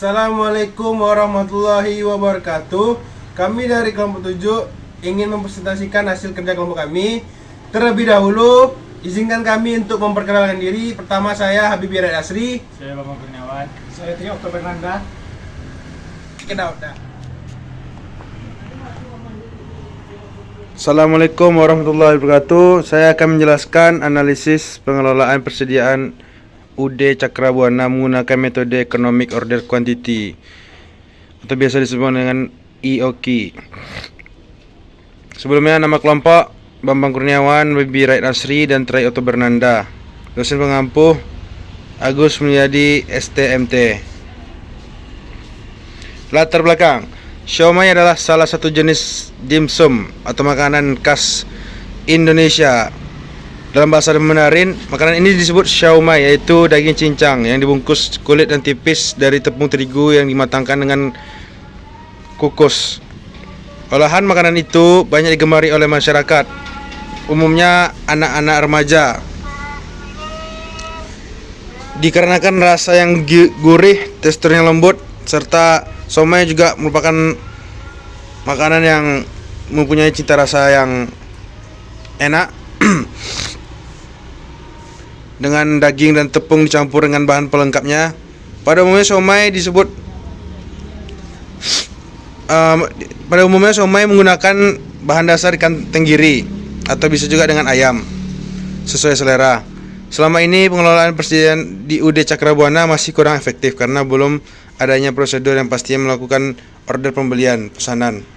Assalamualaikum warahmatullahi wabarakatuh. Kami dari kelompok 7 ingin mempresentasikan hasil kerja kelompok kami. Terlebih dahulu, izinkan kami untuk memperkenalkan diri. Pertama, saya Habib Iraid Asri. Saya Bambang Kurniawan. Saya Trio Oktober Nanda. Assalamualaikum warahmatullahi wabarakatuh. Saya akan menjelaskan analisis pengelolaan persediaan UD Cakrabuana menggunakan metode Economic Order Quantity atau biasa disebut dengan EOQ. Sebelumnya, nama kelompok Bambang Kurniawan, Bibi Raid Asri, dan Trai Oktober Nanda. Dosen pengampu Agus Mulyadi STMT. Latar belakang: siomay adalah salah satu jenis dimsum atau makanan khas Indonesia. Dalam bahasa Mandarin, makanan ini disebut siomay, yaitu daging cincang yang dibungkus kulit dan tipis dari tepung terigu yang dimatangkan dengan kukus. Olahan makanan itu banyak digemari oleh masyarakat, umumnya anak-anak remaja. Dikarenakan rasa yang gurih, tekstur yang lembut, serta siomay juga merupakan makanan yang mempunyai cita rasa yang enak dengan daging dan tepung dicampur dengan bahan pelengkapnya. Pada umumnya siomay menggunakan bahan dasar ikan tenggiri atau bisa juga dengan ayam, sesuai selera. Selama ini pengelolaan persediaan di UD Cakrabuana masih kurang efektif karena belum adanya prosedur yang pastinya melakukan order pembelian pesanan.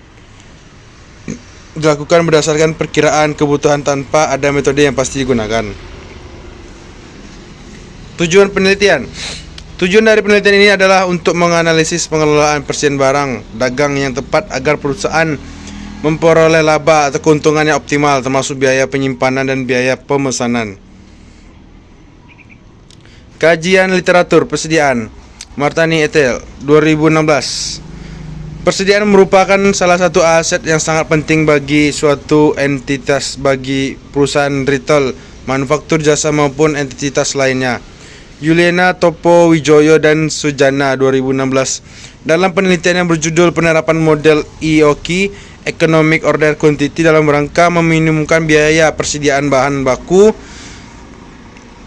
Dilakukan berdasarkan perkiraan kebutuhan tanpa ada metode yang pasti digunakan. Tujuan penelitian. Tujuan dari penelitian ini adalah untuk menganalisis pengelolaan persediaan barang dagang yang tepat agar perusahaan memperoleh laba atau keuntungan yang optimal, termasuk biaya penyimpanan dan biaya pemesanan. Kajian literatur persediaan, Martani et al. 2016. Persediaan merupakan salah satu aset yang sangat penting bagi suatu entitas, bagi perusahaan retail, manufaktur, jasa maupun entitas lainnya. Yuliana Topo Wijoyo dan Sujana 2016 dalam penelitian yang berjudul penerapan model EOQ Economic Order Quantity dalam rangka meminimumkan biaya persediaan bahan baku,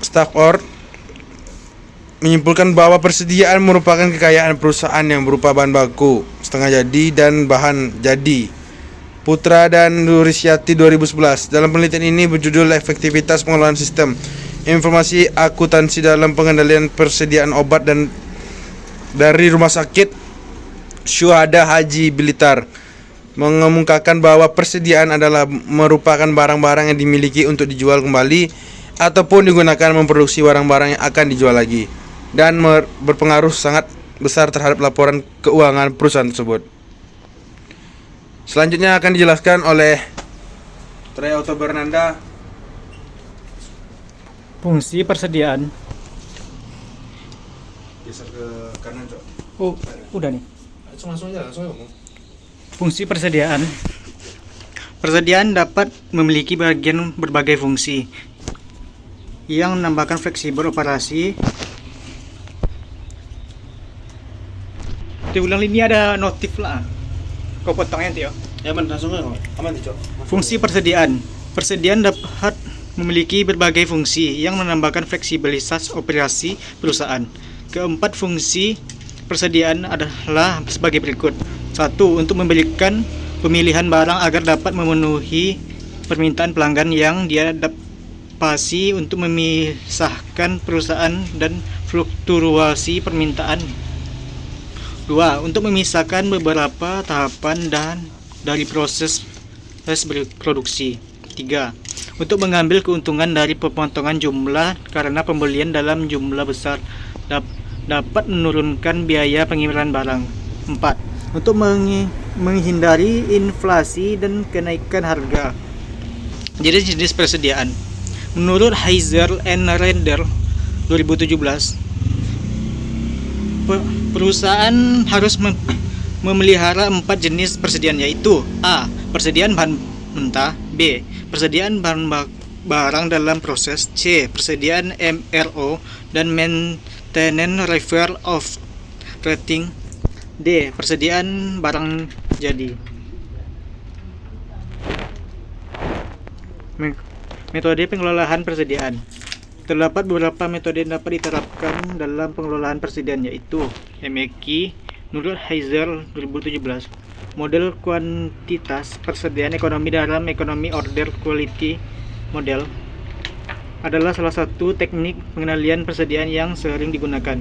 stock or menyimpulkan bahwa persediaan merupakan kekayaan perusahaan yang berupa bahan baku, setengah jadi, dan bahan jadi. Putra dan Nurisyati 2011 dalam penelitian ini berjudul efektivitas pengelolaan sistem informasi akuntansi dalam pengendalian persediaan obat dan dari Rumah Sakit Syuhada Haji Blitar, mengemukakan bahwa persediaan adalah merupakan barang-barang yang dimiliki untuk dijual kembali ataupun digunakan memproduksi barang-barang yang akan dijual lagi, dan berpengaruh sangat besar terhadap laporan keuangan perusahaan tersebut. Selanjutnya akan dijelaskan oleh Trai Oktober Nanda. Fungsi persediaan. Geser ke kanan, Cok. Oh, udah nih. Langsung aja ngomong. Fungsi persediaan. Persediaan dapat memiliki berbagai fungsi yang menambahkan fleksibel operasi. Diulang ini ada notif lah. Kau potongnya nanti ya. Ya, langsung aja ngomong. Aman, Cok. Fungsi persediaan. Persediaan dapat memiliki berbagai fungsi yang menambahkan fleksibilitas operasi perusahaan. Keempat fungsi persediaan adalah sebagai berikut. 1. Untuk memberikan pemilihan barang agar dapat memenuhi permintaan pelanggan yang diadaptasi untuk memisahkan perusahaan dan fluktuasi permintaan. 2. Untuk memisahkan beberapa tahapan dari proses produksi. 3. Untuk mengambil keuntungan dari pemotongan jumlah karena pembelian dalam jumlah besar dapat menurunkan biaya pengiriman barang. 4. Untuk menghindari inflasi dan kenaikan harga. Jadi jenis persediaan. Menurut Heiser and Render 2017, perusahaan harus memelihara 4 jenis persediaan, yaitu A. Persediaan bahan mentah. B. Persediaan barang dalam proses. C. Persediaan MRO dan maintenance repair of rating. D. Persediaan barang jadi. Metode pengelolaan persediaan. Terdapat beberapa metode yang dapat diterapkan dalam pengelolaan persediaan, yaitu MEQ menurut Heiser 2017. Model kuantitas persediaan ekonomi dalam ekonomi order quality model adalah salah satu teknik pengendalian persediaan yang sering digunakan.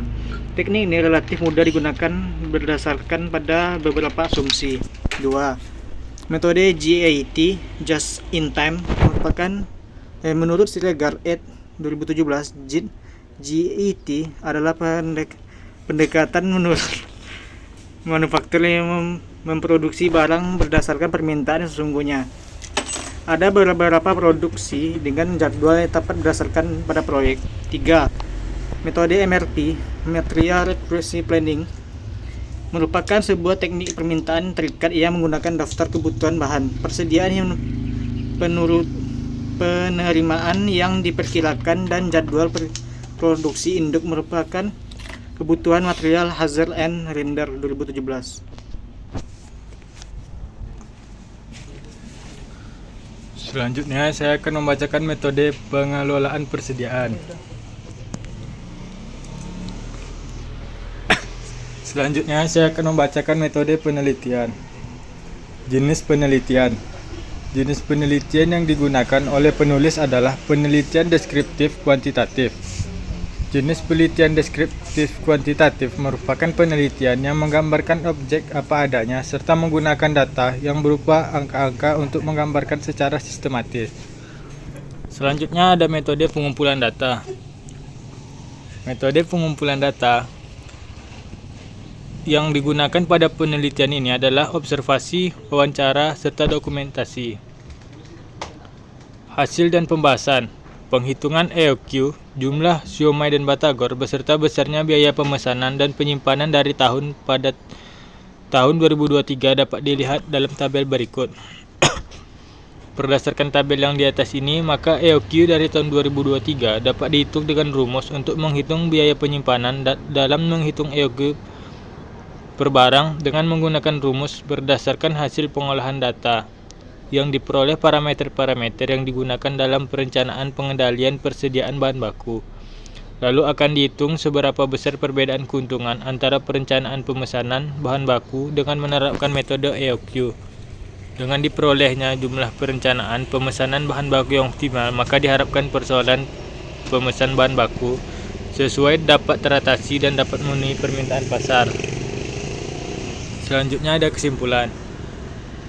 Teknik ini relatif mudah digunakan berdasarkan pada beberapa asumsi. 2. Metode GAT Just in Time merupakan menurut Siregar et 2017, GAT adalah pendekatan menurut manufaktur yang memproduksi barang berdasarkan permintaan yang sesungguhnya. Ada beberapa produksi dengan jadwal yang tepat berdasarkan pada proyek. 3. Metode MRP, Material Requirements Planning, merupakan sebuah teknik permintaan terikat yang menggunakan daftar kebutuhan bahan, persediaan yang penerimaan yang diperkirakan, dan jadwal produksi induk merupakan kebutuhan material Hazer and Render 2017. Selanjutnya saya akan membacakan metode pengelolaan persediaan. Selanjutnya saya akan membacakan metode penelitian. Jenis penelitian. Jenis penelitian yang digunakan oleh penulis adalah penelitian deskriptif kuantitatif. Jenis penelitian deskriptif kuantitatif merupakan penelitian yang menggambarkan objek apa adanya serta menggunakan data yang berupa angka-angka untuk menggambarkan secara sistematis. Selanjutnya ada metode pengumpulan data. Metode pengumpulan data yang digunakan pada penelitian ini adalah observasi, wawancara, serta dokumentasi. Hasil dan pembahasan. Penghitungan EOQ, jumlah siomay dan batagor beserta besarnya biaya pemesanan dan penyimpanan dari tahun 2023 dapat dilihat dalam tabel berikut. Berdasarkan tabel yang di atas ini, maka EOQ dari tahun 2023 dapat dihitung dengan rumus untuk menghitung biaya penyimpanan dalam menghitung EOQ per barang dengan menggunakan rumus berdasarkan hasil pengolahan data yang diperoleh parameter-parameter yang digunakan dalam perencanaan pengendalian persediaan bahan baku. Lalu akan dihitung seberapa besar perbedaan keuntungan antara perencanaan pemesanan bahan baku dengan menerapkan metode EOQ. Dengan diperolehnya jumlah perencanaan pemesanan bahan baku yang optimal, maka diharapkan persoalan pemesan bahan baku sesuai dapat teratasi dan dapat memenuhi permintaan pasar. Selanjutnya ada kesimpulan.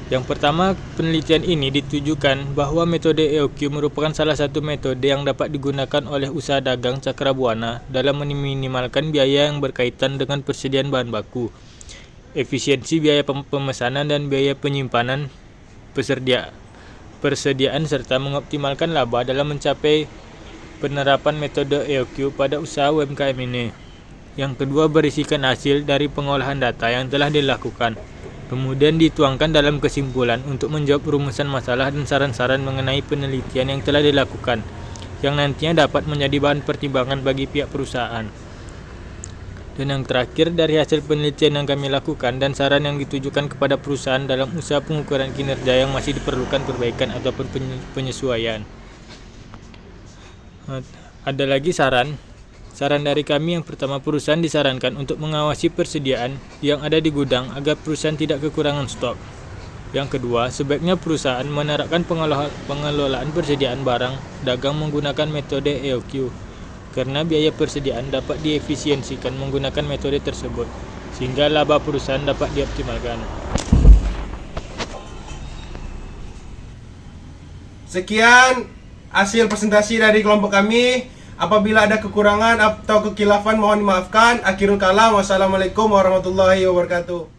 Yang pertama, penelitian ini ditujukan bahwa metode EOQ merupakan salah satu metode yang dapat digunakan oleh usaha dagang cakrabuana dalam meminimalkan biaya yang berkaitan dengan persediaan bahan baku, efisiensi biaya pemesanan dan biaya penyimpanan persediaan serta mengoptimalkan laba dalam mencapai penerapan metode EOQ pada usaha UMKM ini. Yang kedua, berisikan hasil dari pengolahan data yang telah dilakukan, kemudian dituangkan dalam kesimpulan untuk menjawab rumusan masalah dan saran-saran mengenai penelitian yang telah dilakukan, yang nantinya dapat menjadi bahan pertimbangan bagi pihak perusahaan. Dan yang terakhir, dari hasil penelitian yang kami lakukan dan saran yang ditujukan kepada perusahaan dalam usaha pengukuran kinerja yang masih diperlukan perbaikan ataupun penyesuaian. Ada lagi saran dari kami. Yang pertama, perusahaan disarankan untuk mengawasi persediaan yang ada di gudang agar perusahaan tidak kekurangan stok. Yang kedua, sebaiknya perusahaan menerapkan pengelolaan persediaan barang dagang menggunakan metode EOQ, karena biaya persediaan dapat diefisiensikan menggunakan metode tersebut, sehingga laba perusahaan dapat dioptimalkan. Sekian hasil presentasi dari kelompok kami. Apabila ada kekurangan atau kekilafan mohon dimaafkan. Akhirul kalam. Wassalamualaikum warahmatullahi wabarakatuh.